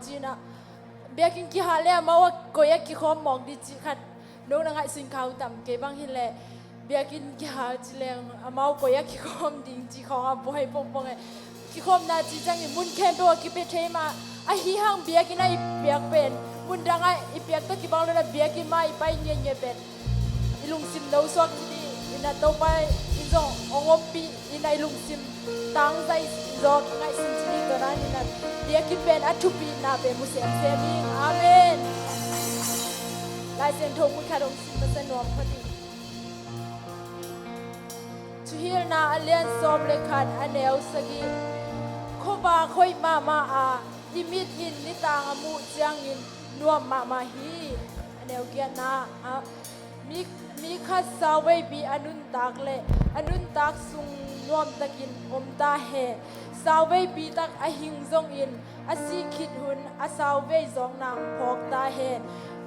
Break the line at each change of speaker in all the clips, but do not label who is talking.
จีน่ะเบียกินกี่หาเลยมาว่าก็อยากกี่ข้อมองดิจิขัดโน้นง่ายสิ่งเขาต่ำเก็บบางทีแหละเบียกินกี่หาจีเลงมาว่าก็อยากกี่ข้อมดิ่งจีของอาบุให้ปงปงไงกี่ข้อมนาจีจังมุนแค่ตัวกี่เป็ดเทมาไอ้ฮีห้างเบียกินไอ้เบียกเป็นมุนดังไอ้เบียกตัวกี่บางเลยนะเบียกินมาไอ้ไปเงี้ยเป็นอีลุงซิมเราสวกที่นี่อินาโตไปอินจงองอมปีอินไอ้ลุงซิมตั้งใจจอกง่ายสิ่งที่ตัวนั้นอินาเบียกินเป็นอัตุปีนาเป็นมุสลิมเซมิงอาเมนลายเส้นทงมุขดงสิบเซนนวมพอดีช่วยนาเลียนสมเลขันอันเอลสกีขบาคอยมาอาดิมิดอินนิตางอมูจังอินนวมมาฮีอันเอลเกียนามีขัดสาวเวบีอนุนตักเลอนุนตักสุงนวมตะกินอมตาเฮสาวเวบีตักอหิงจงอินอาศิคิดหุนอาสาวเวจงนางพอกตาเฮ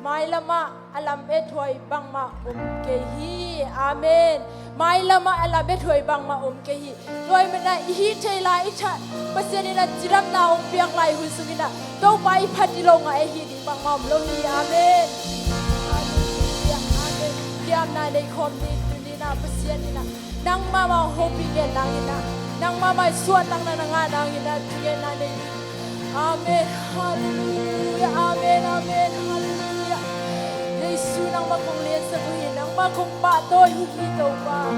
ไม่ละมาอัลลัมเอถวยบังมาเกฮีอาเมนไม่ละมาอัลลัมเอถวยบังมาเกฮีโดยมันนะฮีเทลาอิชะปัสยานะจิรัมนาเปียกลายหุ่นสุกินะโตไปพัดดิลงไอฮีดิบังมาโลฮีอาเมนเกี่ยมนาในคอมนี้ตุนีนาปัสยานีนะนางมาโฮปิเกนางอินะนางมาสวดนางงานางอินะตุเกนาในอาเมนฮาเลลูยาอาเมนอาเมนฮาเลลูยาYesu nang makulian sa buhin nang makumpato hihito pa.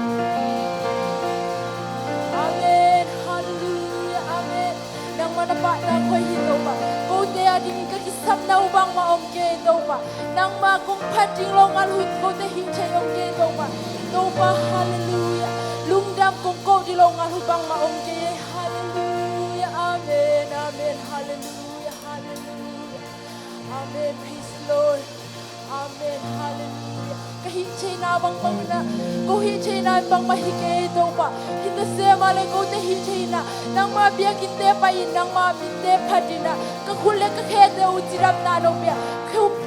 Amen. Hallelujah. Amen. Nang manapata ko hihito pa. Kote ading kakisap na ubang maomke ito pa. Nang makumpating longal hut kote hinchay omke ito pa. Ito pa. Hallelujah. Lungdam kong ko di longal hubang maomke. Hallelujah. Amen. Amen. Hallelujah. Hallelujah. Amen. Praise Lord. Amen. Hallelujah. Kahit siya bang na, kahit siya bang mahigay ito pa. Kita siya malay ko na hinchay na. Nang mabiyag hindi pa yun, nang mabinde pa din na. Kakulit kakete utirap na nung biya.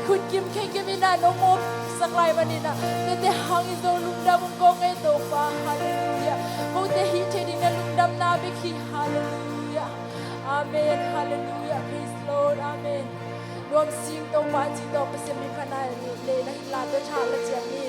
Kukim kikimi na nung mo saklay manina. Kete hangin daw lumdam ko ito pa. Hallelujah. Kung na hinchay din na lumdam na biki. Hallelujah. Amen. Hallelujah. Praise Lord. Amen. รวมสิ่งตรงบ้านจิตตกเป็นมีขนาดเลยนะฮิลาตัวชาและเจียมี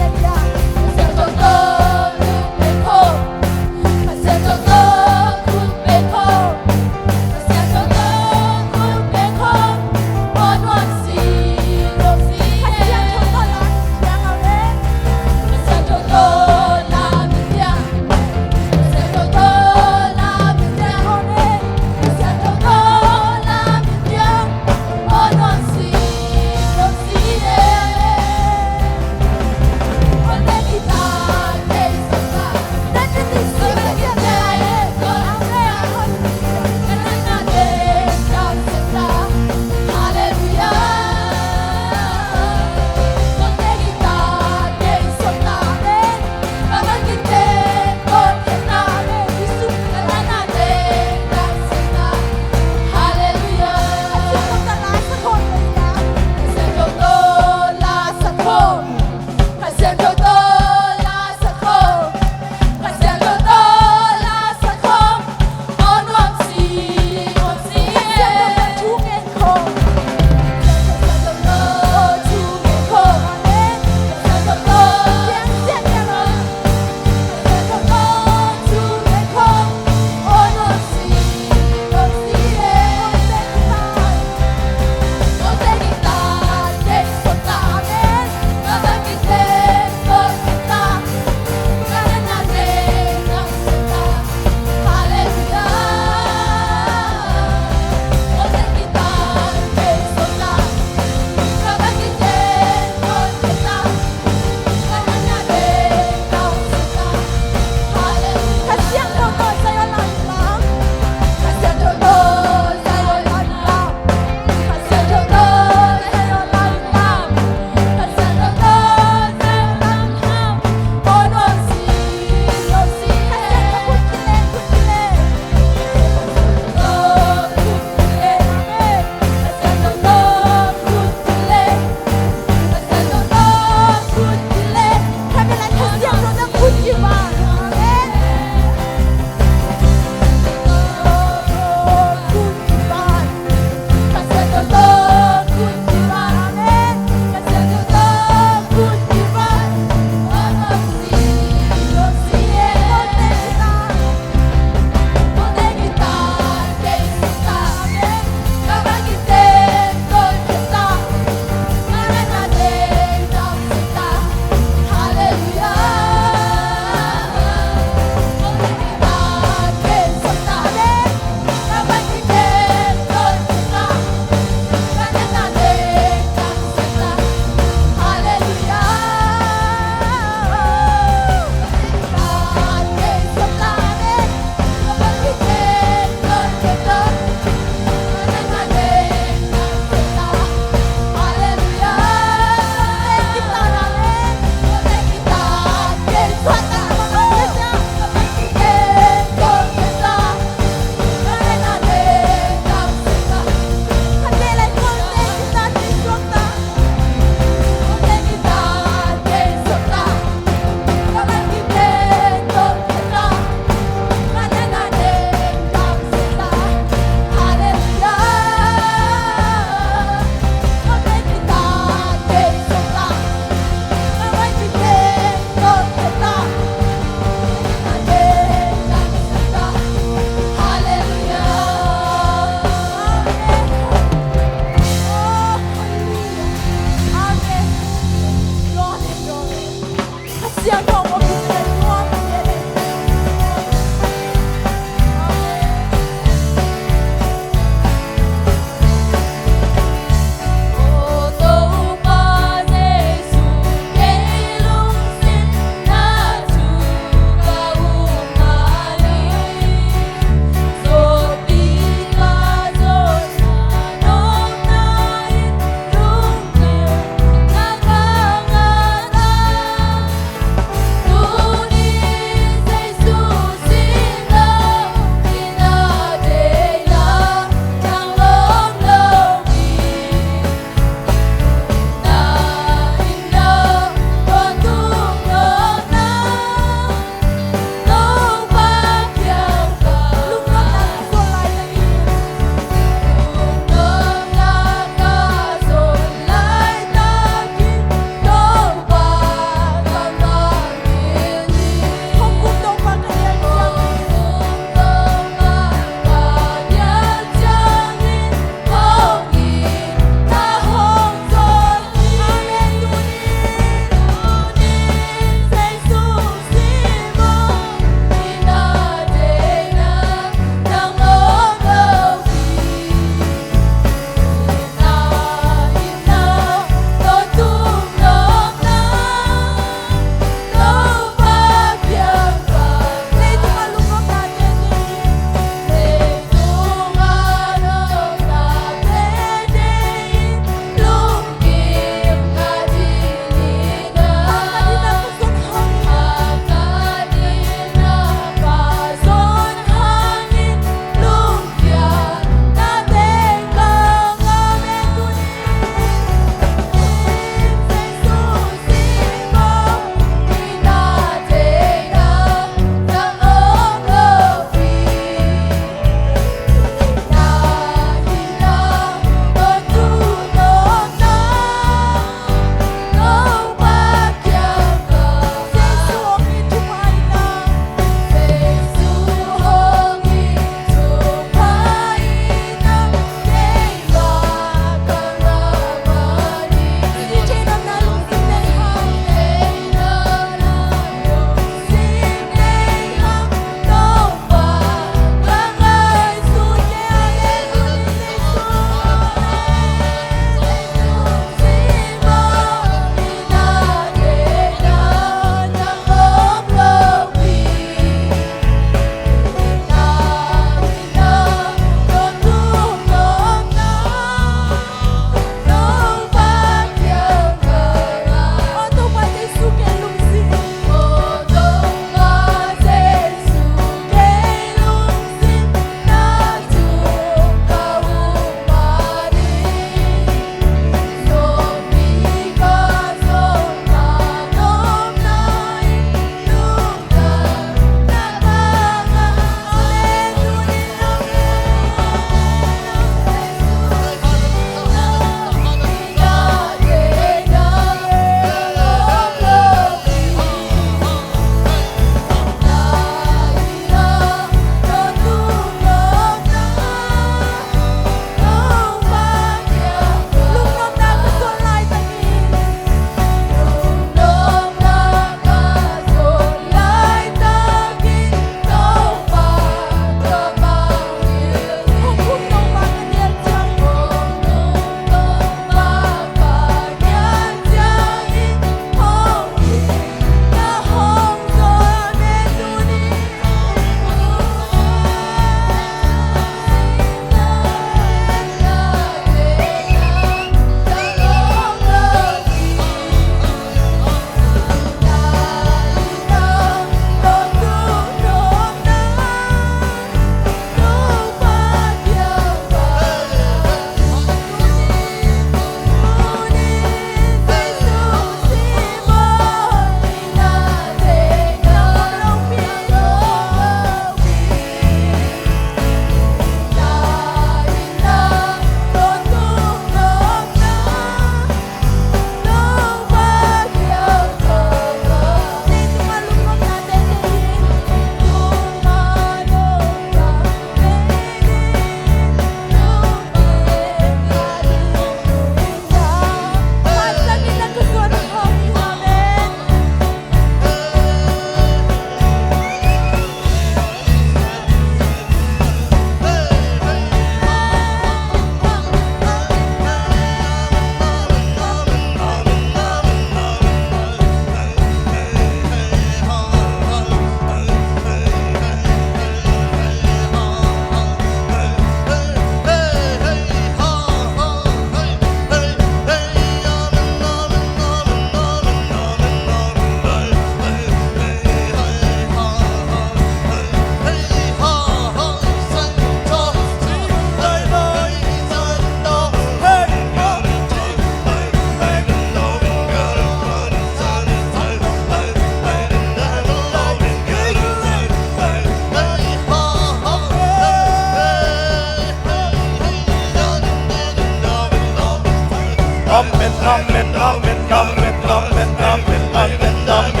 amen, amen, amen, amen, amen, amen, amen, amen,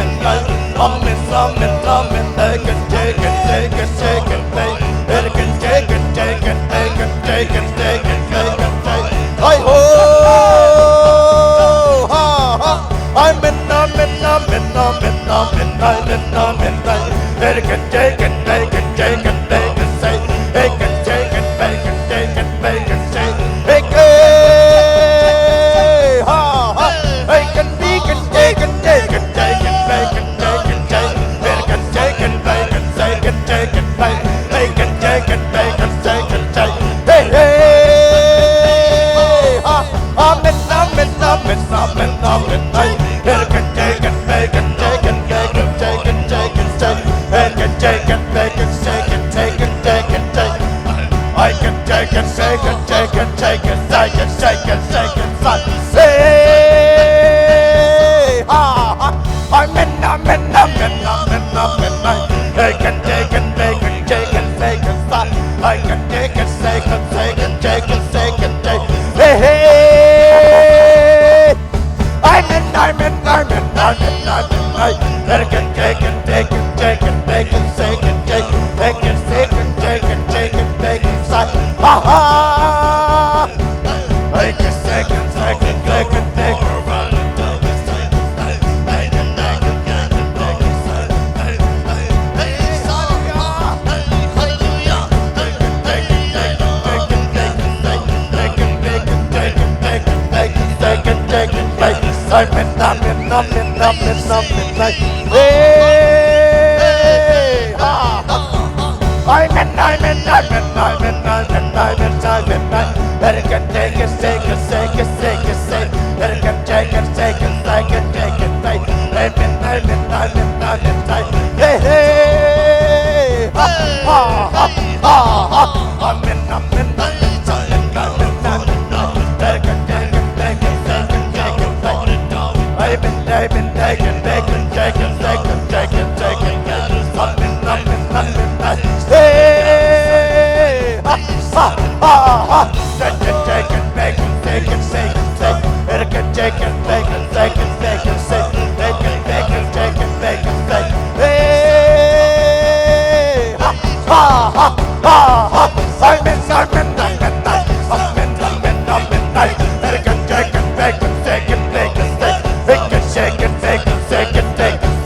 amen, amen, amen, take it, take it, take it, take it, take it, take it, take it, take it, take it, take it, take it, take it, hi ho, ha ha, amen, amen, amen, amen, amen, amen, amen, take it, take it, take it, take it, take it, say, take it, take it, take it, take it, take it, say, take it, ha ha, take it, take it, take it, take it, take it, take it, take it, take it, take it, take it, take it, take it, take it, take it, take it, take it, take it, take it, hey hey, ha, amen, amen, amen, amen, amen, take it, take it, take it, take it, take it, take it, take it, take it, take it, take it, take it, take it, take it, take it. I can take it, take it, take it, take it, take it, take it, take it, say, ha, ha, amen, amen, amen, amen, amen, I can take it, take it, take it, take it, I can take it, take it, take it, take it, take it, take it, hey, hey, amen, amen, amen, amen, amen, I can take it, take it, take it, take it, take it, take it, take it, take it, take it, take it, take it, ha ha, I can take it, take it, take it, take it. Amen, amen, amen, amen, amen, hey, ha, ha. Amen, amen, amen, amen, amen, amen, amen, better can take it, take it, take it, take it, take it, better can take it, take it, take it, take it, take it, amen, amen, amen, amen, hey, hey, ha, ha, ha, ha, ha, amen, amen, amen, amen, amen, better can take it, take it, take it, take it, take it. Amen, amen, take it, take it, take it, take it, take it, take it, amen, amen, amen, hey, ha, ha, ha, ha, take it, take it, take it, take it, take it, take it, take it, take it, take it, take it, take it, take it, take it, take it, take it, hey, ha, ha, ha, ha, ha, amen, amen, amen, amen, amen, amen, take it, take it, take it, take it, take it, take it, shake it, take it, take it, take it,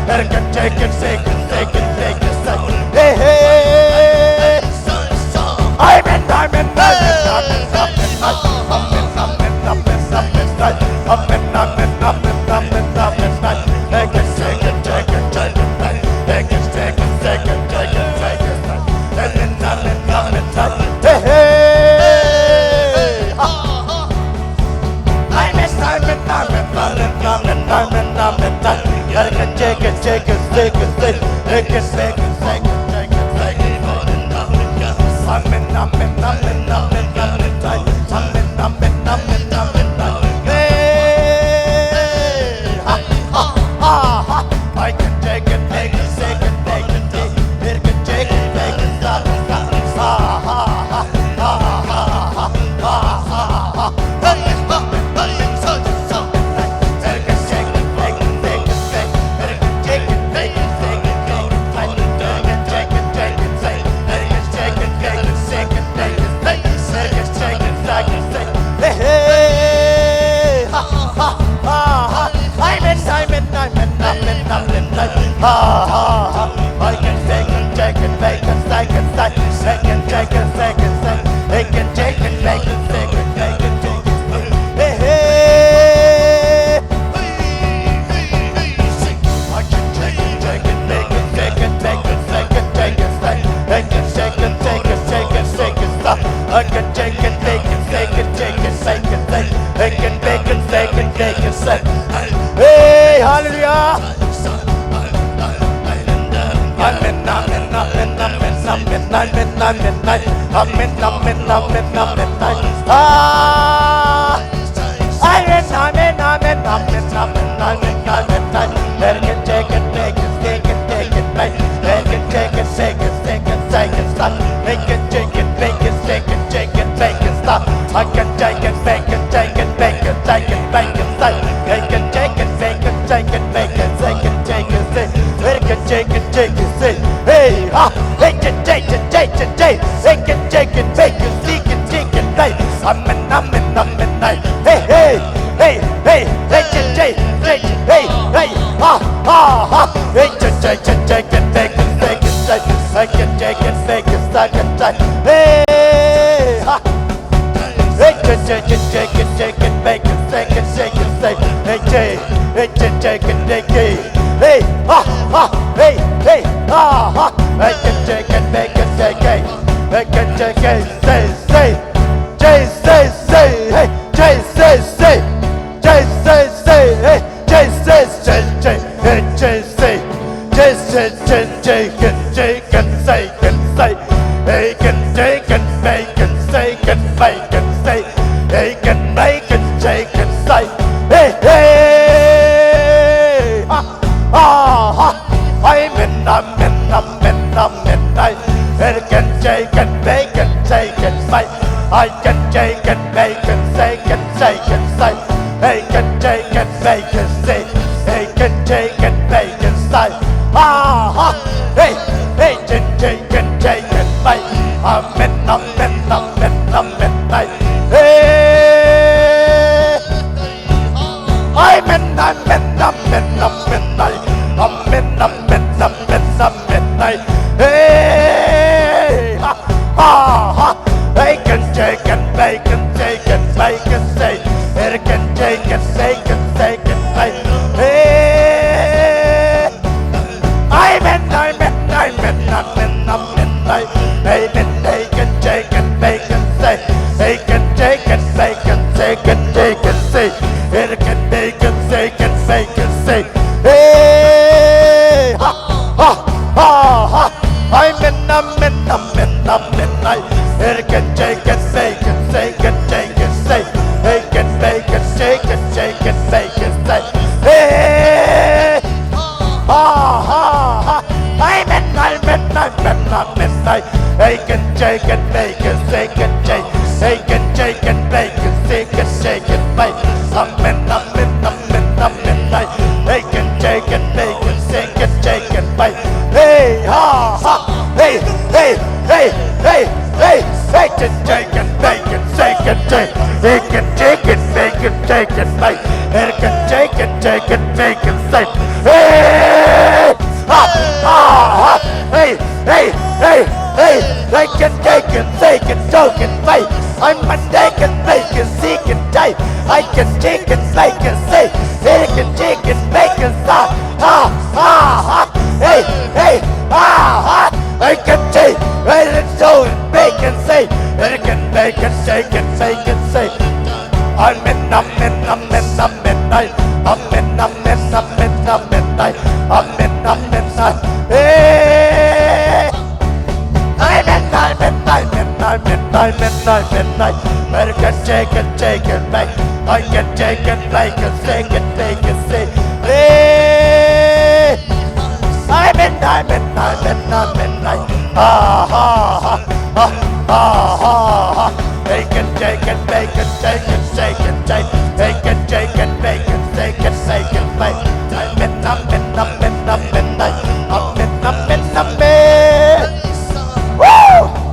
take it, take it, take it, take it, take it, hey, hey, amen, amen, amen, amen, amen, amen, amen, amen, amen, amen, amen, amen, amen, take it, take it, take it, take it, take it, take it, take it, take it, take it, amen, amen, amen, hey, hey, amen, amen, amen, amen, amen, amen, amen, take it, take it, take it, take it, take it, take it, take it, take it, take it, amen, amen, amen, amen, amen, amen, amen, amen, amen, hey, ha, ha, ha, ha, I can take it, take it, take it, take it, take it, take it, take it, ha, ha, ha, ha, ha, ha, ha, ha, ha, I can take it, take it, take it, take it, take it, take it, take it, take it, take it, take it, take it, take it, take it, take it, hey, hey, I can take it, take it, take it, take it, take it, take it, take it, take it, take it, take it, take it, take it, I can take it, take it, take it, take it, take it, take it, take it, take it, take it, take it, hey, hallelujah. Amen, amen, amen, amen, amen, amen, amen, amen, amen, amen, amen, ah, amen, amen, amen, amen, amen, amen, amen, take it, take it, take it, take it, take it, take it, take it, take it, take it, take it, take it, take it, take it, take it, take it, take it, take it, stop. I can take it, make it, take it, make it, take it, make it, say. I can take it, make it, take it, make it, take it, take it, say. I can take it, take it, say. Hey, ha, I can take it, take it, take it. I can take it, make it, take it, take it, say. I'm in, night. Hey, hey, hey, hey, hey, take it, take it, hey, hey, ha, ha, ha. I can take it, take it, make it, take it, say. I can take it, make it, take it, say. Hey, ha. Hey, take it, make it, take it, say. Hey, take it, take it. Hey, ha, ha, hey, hey, ha, ha. I can take it, make it, take it. I can take it, say, hey, Jay, say, hey, Jay, say, hey, Jay, can say, hey, can take it, make it, say, can make it, say, hey, can make it, take it, say, hey, hey, ha, ha, ha, I'm in, I can take it, make it, take it, make, I can take it, make it, say, can take it, say, hey, can take it, make it, say, hey, can take it, make it, say, ha, ha, hey, hey, take it, make, I'm in, hey, I'm in, hey, ha, ha, ha, I can take it, make it, take it, make it, say, it can take it, take it, take it, make, hey, I'm in, they can take it, make it, say, they can take it, make it, take it, take it, say, it can make it, take it, make it, say, hey, ha, ha, ha, ha, I'm in, it can take it, make it, take it, take it, say, they can make it, take it, take it, make it, say, hey, ha, ha, ha, I'm in, they can take it, make it, take it, take it, they can take it, make it, take it, take it, make, I'm in, they can take it, make it, take it, take it, make, hey, ha, ha, hey, hey, hey, hey, hey, they can take it, make it, take it, take it, they can take it, make it, take it, make, they can take it, make it, take it, hey, ha, ha, ha, hey, hey, hey, hey, they can take it, take it, make, I'm a take it, make it, seek it, take, I can take it, make it, say, they can take it, make it, ha, ha, ha, hey, hey, ha, ha, I can take, I can do it, make it, say, they can make it, take it, make it, say, I'm in, hey, midnight, I can take it, make, I can take it, make it, take it, make it, say, hey, I'm midnight, ha, ha, ha, ha, ha, ha, ha, they can take it, make it, take it, take it, take it, they can take it, make it, take it, make it, make, I'm midnight, woo!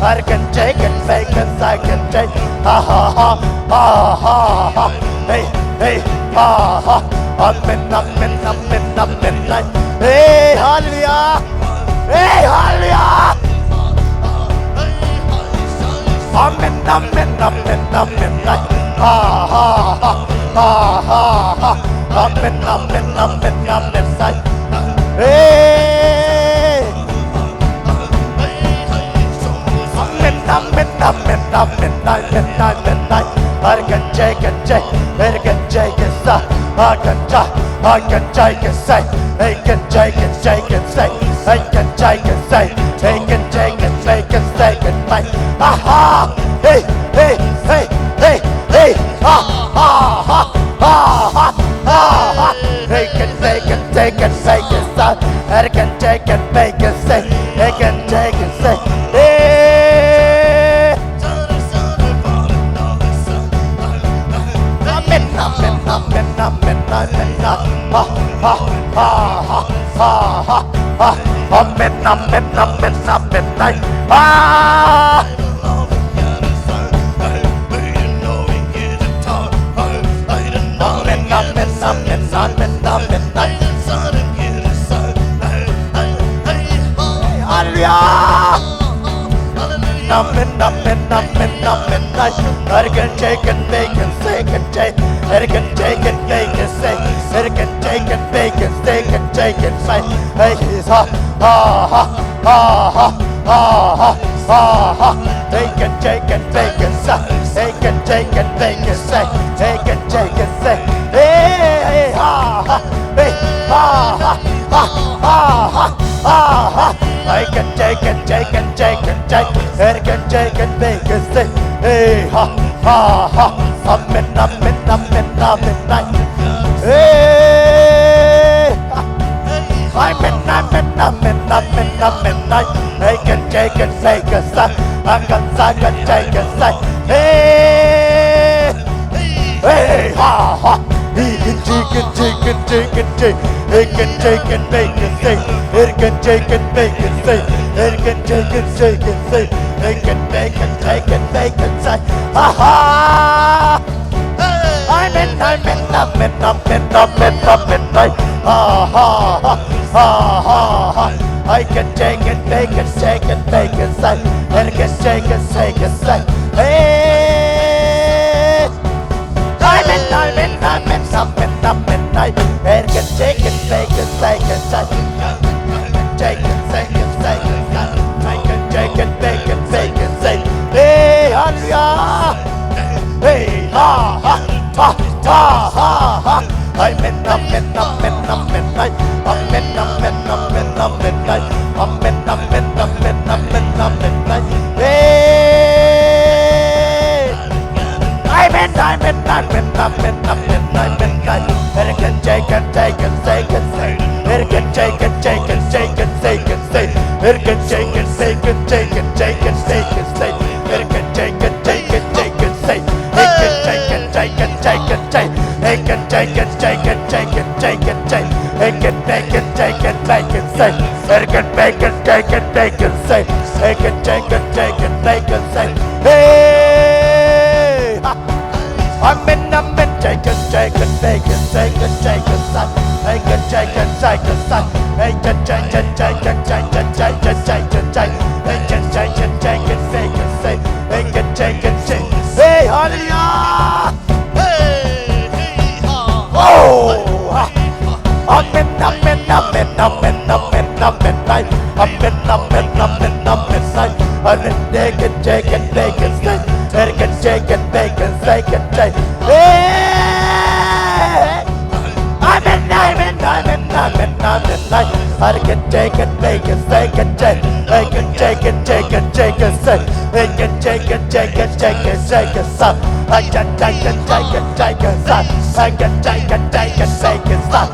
I can take it, make it, I can take it, ha ha ha, ha ha ha, hey, hey, ha ha, I'm in, hey, hallelujah, hey, hallelujah, I'm in, ha ha ha, ha ha ha, I'm in, hey, midnight, I can take it, I can take it, say, I can take it, say, I can take it, say, I can take it, say, I can take it, make it, take it, make, aha, hey, hey, hey, hey, hey, ha, ha, ha, ha, ha, ha, ha, I can take it, make it, say, I can take it, make it, say, I can take it, say, hey. ha ha ha ha ha ha. Amen, amen, amen, amen. Ah. Amen, amen, amen, amen, amen. Hallelujah. Amen, amen, amen, amen. I can take and make and say and take. I can take and make and say. I can take and make and say and take and say. Hey, ha ha ha ha ha ha ha ha. They can take and make and say. They can take and make and say. They can take and say. Hey, ha ha. Hey, ha ha ha ha ha ha. I can take and take and take and take. I can take and make and say. Hey, ha ha ha. Amen, amen, amen, amen. Hey, amen, amen, amen, amen, amen. I can take and make and say. I can take and say. Hey, hey, ha ha. He can take and take and take and take. He can take and make and say. He can take and make and say. He can take and take and say. He can make and take and make and say. Ha ha. Amen, amen, amen, amen, amen, amen. Ha ha ha ha ha. I can take and make and take and make and say. And can take and take and say. Hey. Amen, amen, amen, amen, amen. I can take and make and take and say. Take and take and take and say. I can take and make and take and say. Hey, hallelujah. Hey, ha ha ha ha ha ha. Amen, amen, amen, amen. Amen, amen, amen, amen. Amen, amen, amen, amen, amen. Hey. Amen, amen, amen, amen, amen, amen. I can take and take and take and say. I can take and take and take and take and say. I can take and take and take and take and take and say. I can take and take and take and say. I can take and take and take and take. I can take and take and take and take and take. I can make and take and take and say. I can make and take and take and say. I can take and take and take and say. Hey, amen, amen, take and take and take and take and take and say. I can take and take and say. I can take and take and take and take and take and take. I can take and take and take and say. I can take and take. Hey, hallelujah. Oh, amen, amen, amen, amen, amen, amen, amen, amen, amen, amen. I can take and take and take and say. I can take and take and take and take. Hey, amen, amen, amen, amen, amen. I can take and make and take and take. I can take and take and take and say. I can take and take and take and take and say. I can take and take and take and say. I can take and take and take and say.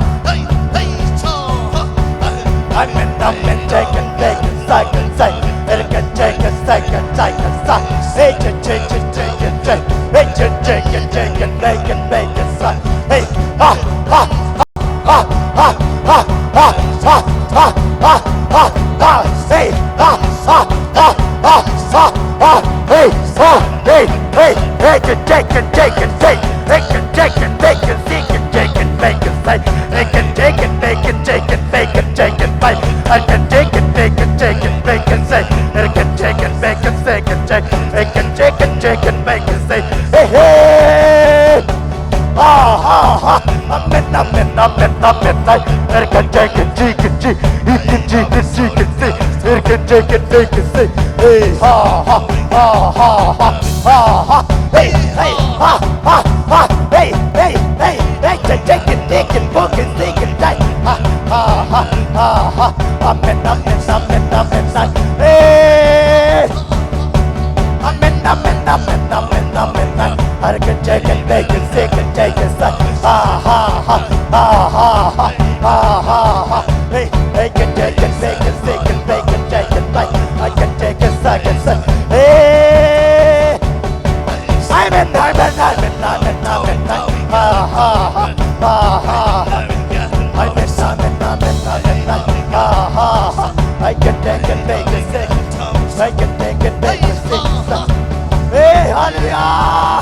Amen, amen, take and take and say and say. I can take and take and take and say. I can take and take and take. I can take and take and make and make and say. Hey, ha ha ha ha ha ha ha ha ha ha ha. Hey, ha ha ha ha ha ha. Hey, ha, hey, hey, hey, can take and take and take. They can take and make and seek and take and make and say. They can take and make and take and make and take and make. I can take and make and take and make and say. They can take and make and say and take. They can take and take and make and say. Hey, hey. Ah, ah, ah. Amen, amen, amen, amen. They can take and take and take. You can take and take and say. They can take and make and say. Hey, ha, ha, ha, ha, ha, ha, ha. Hey, hey, ha, ha, ha. Hey, hey, hey, hey. Take and take and book and take and take. Ha, ha, ha, ha, ha. Amen, amen, amen, amen. Hey. Amen, amen, amen, amen, amen. I can take and make and sick and take and say. Ha, ha, ha, ha, ha, ha, ha, ha, ha. Hey, I can take and make and sick and make and take and make. I can take and say and say. Hey. Amen, amen, amen, amen, amen. Ha, ha, ha, ha, ha. Amen. bacon, bacon, say. Hey, hallelujah.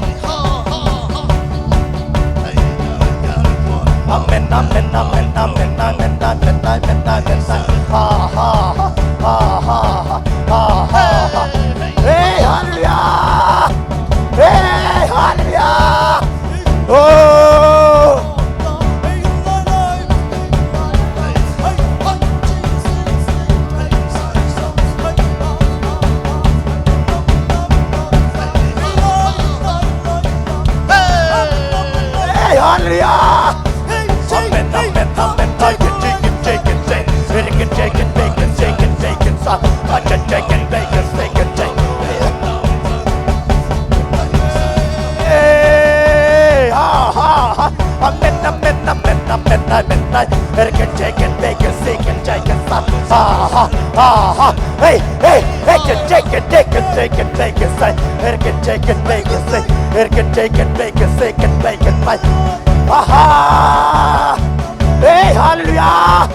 Amen, amen, amen, amen, amen, amen, amen, amen. Ha, ha, ha, ha, ha, ha, ha. Hey, hallelujah. Hey, hallelujah. Oh. Hey, hallelujah. Amen, amen, amen. Bacon, chicken, chicken, bacon, chicken, bacon, chicken, bacon, chicken, bacon, bacon, chicken. Hey, ha, ha, ha. Amen, amen, amen, amen, amen. Bacon, chicken, bacon, chicken, chicken, ha, ha, ha, ha. Hey, hey, bacon, chicken, chicken, chicken, bacon, bacon, chicken, bacon, bacon, chicken, bacon, chicken, bacon, aha. Hey, hallelujah.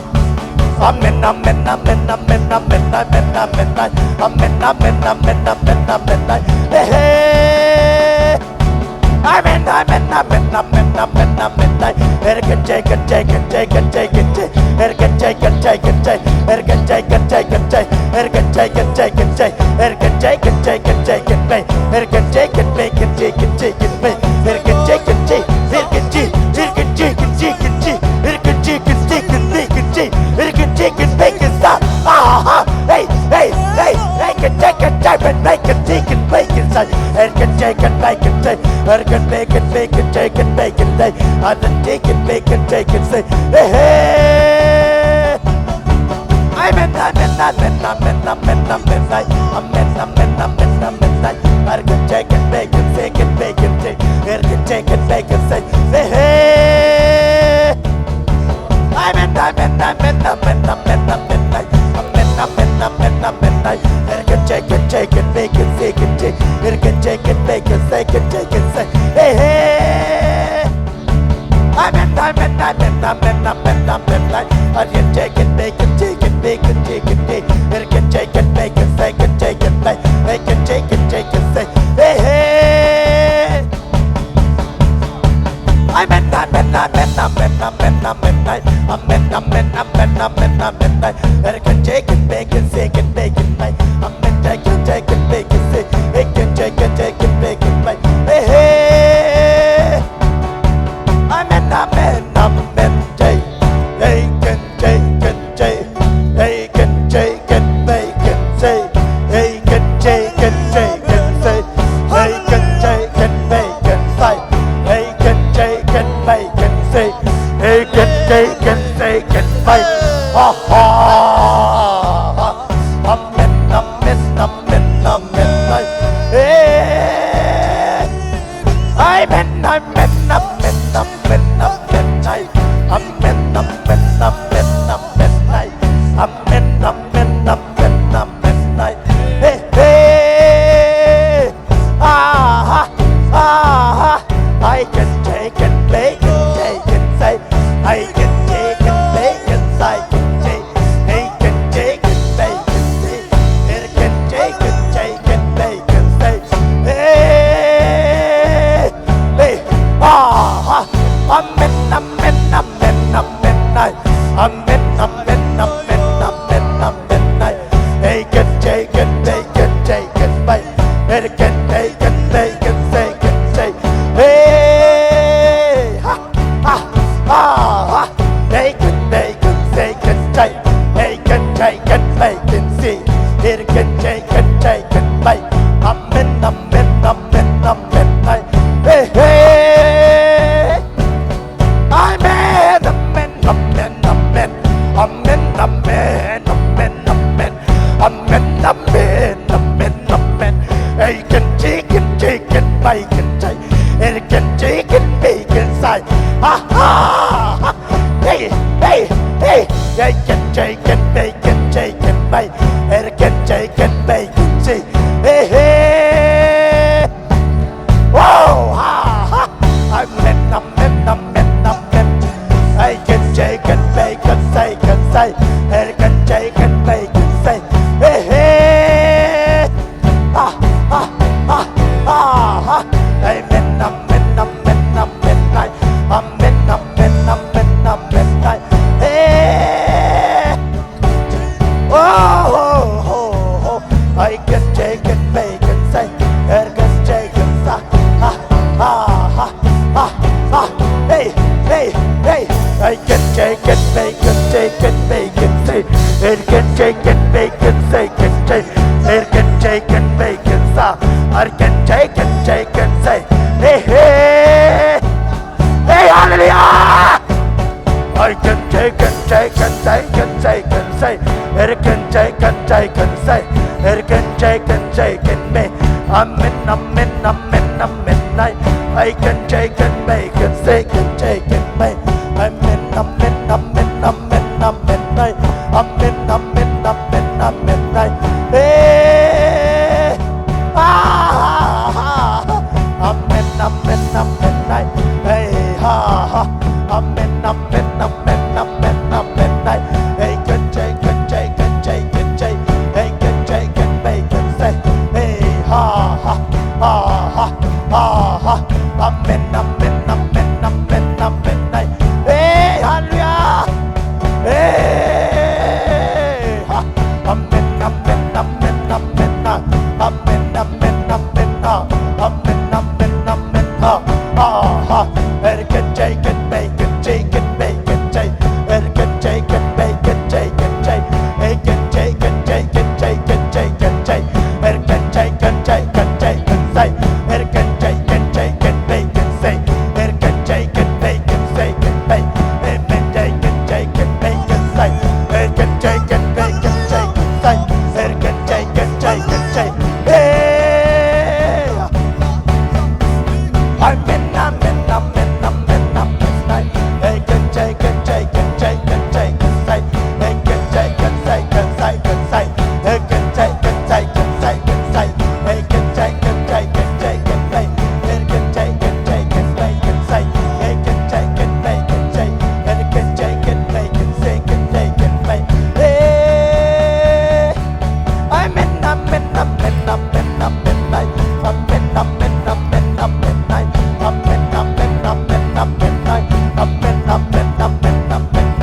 Amen, amen, amen, amen, amen, amen, amen, amen, amen, amen, amen, amen. Hey, hey. Amen, amen, amen, amen, amen, amen. Ergen, jagen, jagen, jagen, jagen, ergen, jagen, jagen, jagen, ergen, jagen, jagen, jagen, ergen, jagen, jagen, jagen, ergen, jagen, jagen, jagen, ergen, jagen, jagen, jagen, jagen, ergen, jagen, jagen, ergen, chicken bacon stop. Ah, hey, hey, hey, bacon, chicken, chicken, bacon, chicken, bacon, son. Bacon, chicken, bacon, bacon, bacon, bacon, chicken, bacon, day. I'm the chicken, bacon, chicken, say, hey, hey. Amen, amen, amen, amen, amen, amen, amen, amen, amen, amen, bacon, chicken, bacon, bacon, bacon, bacon, chicken, bacon, say, hey, hey. Amen, amen, amen, amen, amen, amen, amen, amen, amen, amen. Ergen, chicken, chicken, bacon, bacon, ergen, chicken, bacon, bacon, chicken, say, hey, hey. Amen, amen, amen, amen, amen, amen. Ergen, chicken, bacon, chicken, bacon, chicken, ergen, chicken, bacon, bacon, chicken, bacon, chicken, chicken, say, hey, hey. Amen, amen, amen, amen, amen, amen, amen, amen, amen, amen, amen. Ergen, chicken, bacon, bacon, bacon, amen, chicken, chicken, bacon, bacon, chicken, chicken, bacon, hey, hey. Amen, amen, amen, bacon, chicken, bacon, chicken, bacon, say, bacon, chicken, chicken, say, bacon, chicken, bacon, say, bacon, chicken, bacon, say, bacon, chicken, bacon, say, ha, ha. Amen, amen, amen, amen, hey. Amen, amen, amen, amen, amen, amen, amen, amen, amen, amen, amen, amen, amen, hey, hey. Ah, ah, I can take it, bacon, take it, say, I can take it, bacon, say, I can take it, bacon, say, it can take it, bacon, say, hey, hey, ah, amen, amen, amen, amen, amen, amen, amen, amen, amen, I can take it, bacon, take it, it can take it, bacon, say, hey, ha, ha, ha, ha, bacon, bacon, bacon, bacon, bacon, bacon, see, it can take it, bacon, amen, amen, amen, amen, hey, hey, amen, amen, amen, amen, amen, amen, amen, amen, amen, amen, amen, amen, I can take it, bacon, it can take it, bacon, say, ha, ha, hey, hey, hey, I can take it, bacon, it can take it, bacon, see, hey, hey, whoa, ha, ha, amen, amen, amen, amen, I can take it, bacon, say, it can take it, bacon, say, hey, hey. I can take and say, hey, hey, hey, hallelujah. I can take and take and take and take and say, it can take and take and say, it can take and me. Amen, amen, amen, amen. I can take and make and say, can take and make. Amen, amen, amen, amen, amen. Amen, amen, amen, amen. Hey, amen, amen, amen. Hey, ha. Amen, amen, amen, amen, amen. Hey, can take and take and take and take. Hey, can take and make and say. Hey, ha. Amen, amen, amen, amen, amen. Hey, hallelujah. Hey, amen, amen, amen, amen. Amen, amen, amen, amen, amen, amen. It can take and make and take and make and take. It can take and make and take and take. It can take and take and take and take and take. It can take and take and take and say. It can take and take and make and say. It can take and make and say and make. It can take and take and make and say. It can take and make and take and say. It can take and take and take. Hey, amen, amen, amen, amen, amen. It can take and take and take and take and say. It can take and take and take and say. It can take and take and take and say. It can take and take and take and say. It can take and take and make and say. It can take and make and say. It can take and make and say. Can take and make. Hey, amen, amen, amen, amen, amen. Amen, amen, amen, amen. Amen, amen, amen, amen. Amen, amen, amen, amen.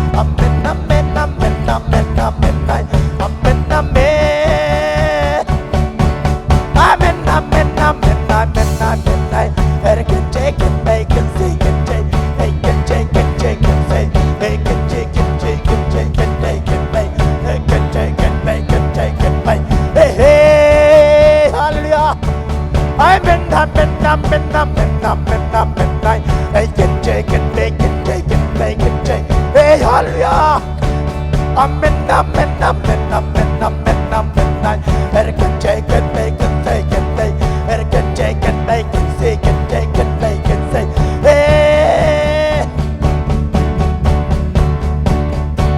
Amen, amen, amen, amen, amen. Amen, amen. Amen, amen, amen, amen, amen. It can take and make and say and take. It can take and take and say. It can take and take and take and take and make. It can take and make and take and make. Hey, hey, hallelujah. Amen, amen, amen, amen, amen, amen. It can take and make and take and make and take. Hey, hallelujah. Amen, amen, amen, amen, amen, amen. It can take and make and take and make. It can take and make and say and take and make and say. Hey,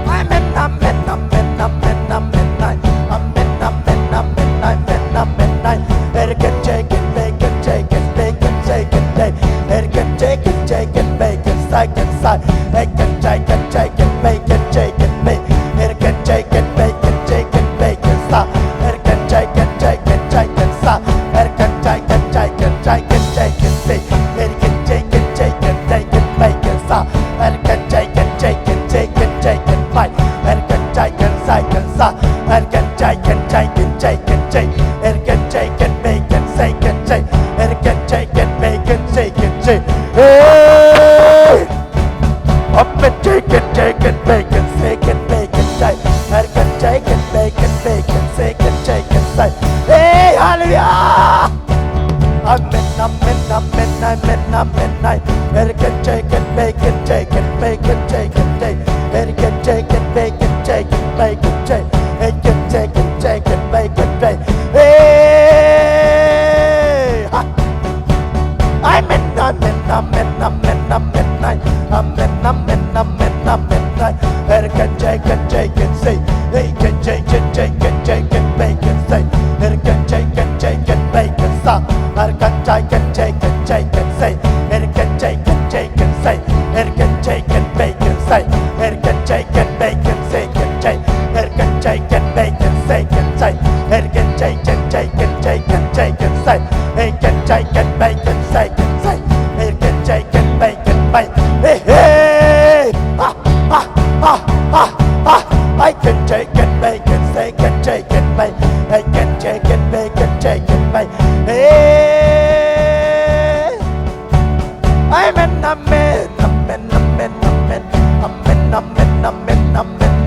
amen, amen, amen, amen, amen. Amen, amen, amen, amen, amen. It can take and make and take and make and take and take. It can take and make and say and say. It can take and make and take and make. It can take and make and take and make and say. It can take and take and take and say. It can take and take and take and take and say. It can take and take and take and make and say. It can take and take and take and take and make. It can take and say and say. It can take and take and take and take. It can take and make and say and say. It can take and make and say and say. Hey, up and take and make and say and make and say. It can take and make and make and say and take and say. Hey, hallelujah. Amen, amen, amen, amen, amen. It can take and make and take and make and take and take. It can take and make and take and make and take. It can take and take and make and take. Hey, amen, amen, amen, amen, amen. Amen, amen, amen, amen. It can take and take and say. It can take and take and take and make and say. It can take and take and make and say. It can take and take and take and say. It can take and take and say. It can take and make and say. It can take and make and say and take. It can take and make and say and say. It can take and take and take and take and say. It can take and make and say and say. It can take and make and make. Hey, hey, I can take and make and say and take and make. I can take and make and take and make. Hey, amen, amen, amen, amen, amen, amen, amen, amen, amen, amen, amen,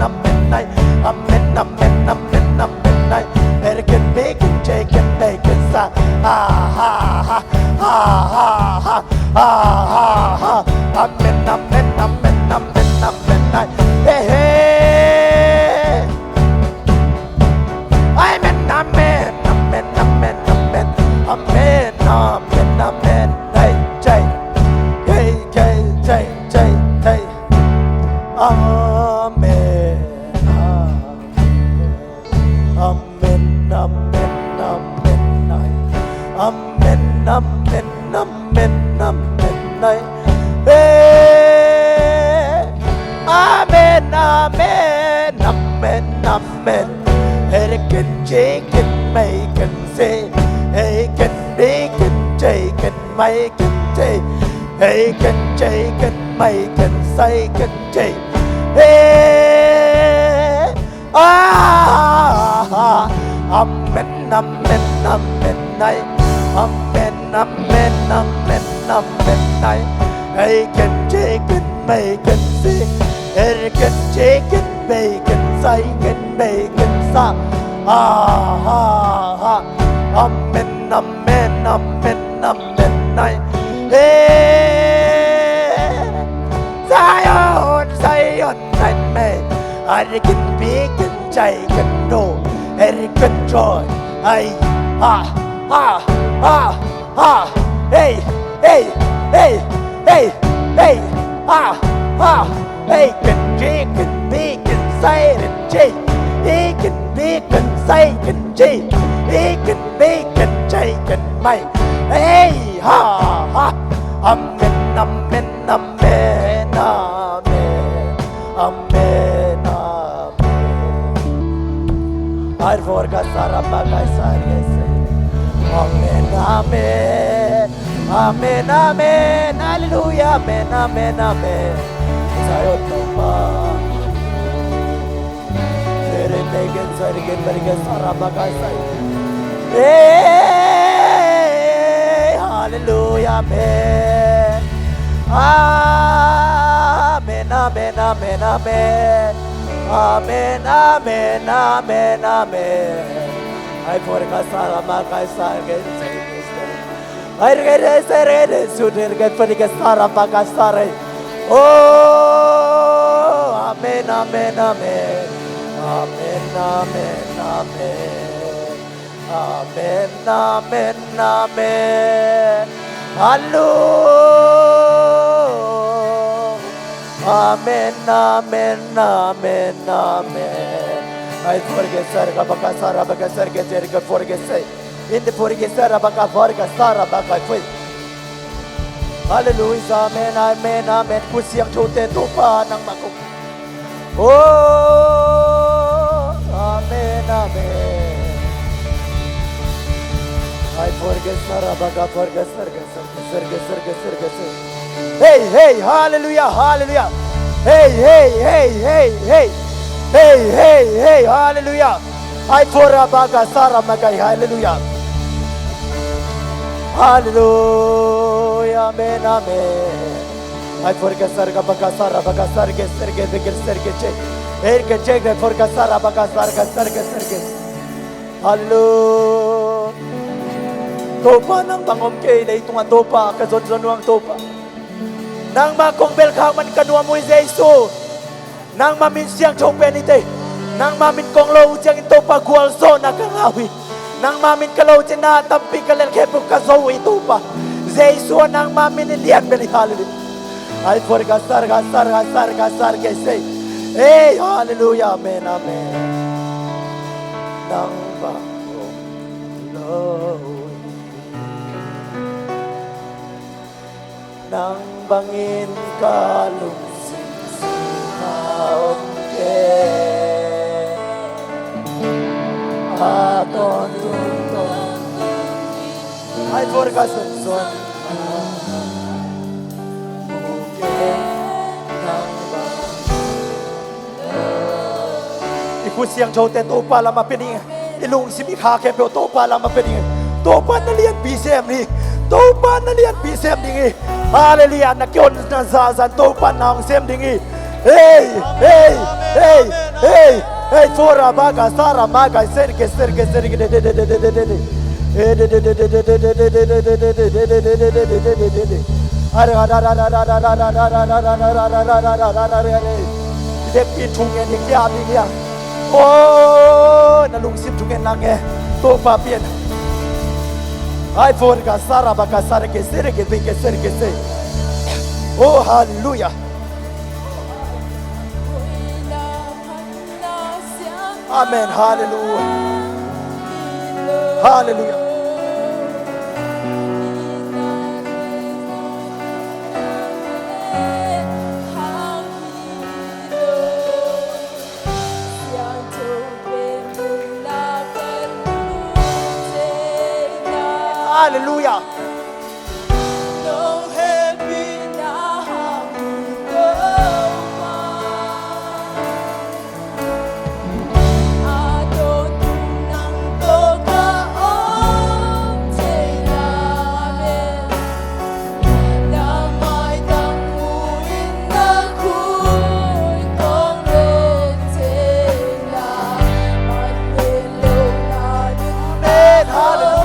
amen, amen, amen. It can make and take and make and say. Amen, amen, amen, amen, amen. Hey, hey. Amen, amen, amen, amen, amen, amen, amen, amen. Hey, Jay, hey, Jay, Jay, Jay, Jay. Amen, amen, amen, amen, amen, amen, amen, amen. Hey, amen, amen, amen, amen. Hey, can shake it, make it say. Hey, can make it, shake it, make it say. Hey, can shake it, make it say, can shake. Hey, amen, amen, amen, amen, amen, amen, amen. Hey, can shake it, make it say. Hey, can shake it, make it say, can make it say. Amen, amen, amen, amen. Hey, Zion, Zion, amen. I can be, can say, can know, I can joy. Hey, hey, hey, hey, hey, hey, hey, can G, can B, can say, can G. He can be, can say, can G. He can be, can say, can make. Hey, amen, amen, amen, amen, amen, amen. I forgot Sarabaka Sargese. Amen, amen, amen, amen, hallelujah, amen, amen, amen. Sayo Toba. Hey, hallelujah, amen. Amen, amen, amen, amen. Amen, amen, amen, amen. I forgot Sarah Makasar. I regret it, sooner get for the Sarah Makasar. Oh, amen, amen, amen. Amen, amen, amen. Amen, amen, amen. Hallelujah. Amen, amen, amen, amen. I forget Sarah Bakasara Bakasar get Jericho forget say. In the forget Sarah Bakaforga Sarah Bakafui. Hallelujah, amen, amen, amen. Kusiang chote tupa ng makuk. Oh, amen, amen. I forget Sarah Baka forget Sarga. Hey, hey, hallelujah, hallelujah. Hey, hey, hey, hey, hey. Hey, hey, hey, hallelujah. I forget Baka Sarah Magai, hallelujah. Hallelujah, amen, amen. I forget Sarga Bakasara Bakasarga Serge Vigil Serge Erga Jega forget Sarah Bakasarga Serge. Hallelujah. Topa ng bangomke na itong topa kazonzono ang topa. Nang makumbel ka man kanwa mo Jesu. Nang mamin siyang chopenite. Nang mamin kong lo siyang topa gualso na kangawi. Nang mamin kalaw na tampi kalel kepo kazo ito pa. Jesu nang mamin ilian beli hallelujah. I forgot sarga say. Hey, hallelujah, amen, amen. Nang nang bangin kalungsing sinaon ke aton tuntun I forgot son Ikusiang jote topa la mapining ilung simikha ke pe topa la mapining topa na lian bisem ni topa na lian bisem dingi hallelujah na kyon na zazan topa na ang sem dingi hey hey hey hey hey fora baga sara maga serge de Depi tungen ni kia bi kia. Oh, na lung sim tungen lange. To pa bien. Ai for ka sara ba ka sara ke sere ke bi ke sere ke se. Oh, hallelujah. Amen. Hallelujah. Hallelujah. Hallelujah.
Hallelujah.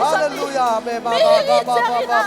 Hallelujah. Amen. Amen. Hallelujah.